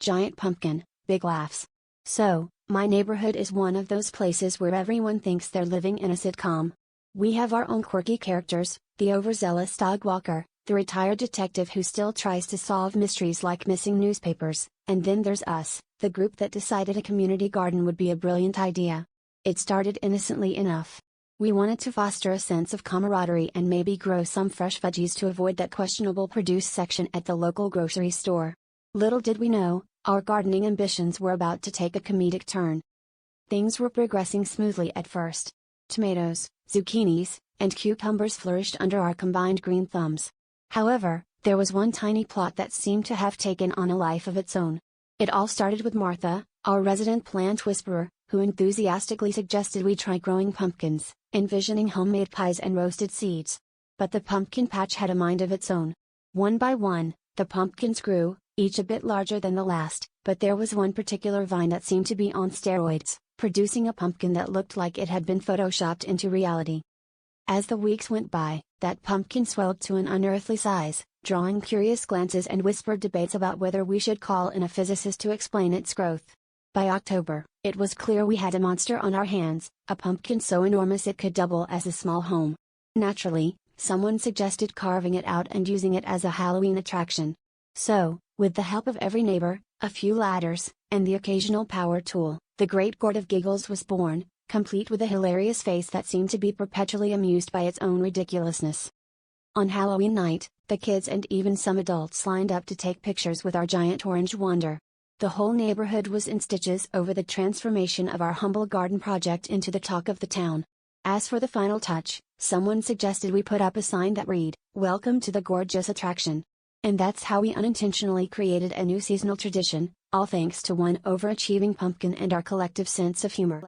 giant pumpkin, big laughs. So, my neighborhood is one of those places where everyone thinks they're living in a sitcom. We have our own quirky characters, the overzealous dog walker, the retired detective who still tries to solve mysteries like missing newspapers, and then there's us, the group that decided a community garden would be a brilliant idea. It started innocently enough. We wanted to foster a sense of camaraderie and maybe grow some fresh veggies to avoid that questionable produce section at the local grocery store. Little did we know, our gardening ambitions were about to take a comedic turn. Things were progressing smoothly at first. Tomatoes, zucchinis, and cucumbers flourished under our combined green thumbs. However, there was one tiny plot that seemed to have taken on a life of its own. It all started with Martha, our resident plant whisperer, who enthusiastically suggested we try growing pumpkins, envisioning homemade pies and roasted seeds. But the pumpkin patch had a mind of its own. One by one, the pumpkins grew, each a bit larger than the last, but there was one particular vine that seemed to be on steroids, producing a pumpkin that looked like it had been photoshopped into reality. As the weeks went by, that pumpkin swelled to an unearthly size, drawing curious glances and whispered debates about whether we should call in a physicist to explain its growth. By October, it was clear we had a monster on our hands, a pumpkin so enormous it could double as a small home. Naturally, someone suggested carving it out and using it as a Halloween attraction. So, with the help of every neighbor, a few ladders, and the occasional power tool, the Great Gourd of Giggles was born, complete with a hilarious face that seemed to be perpetually amused by its own ridiculousness. On Halloween night, the kids and even some adults lined up to take pictures with our giant orange wonder. The whole neighborhood was in stitches over the transformation of our humble garden project into the talk of the town. As for the final touch, someone suggested we put up a sign that read, "Welcome to the gorgeous attraction." And that's how we unintentionally created a new seasonal tradition, all thanks to one overachieving pumpkin and our collective sense of humor.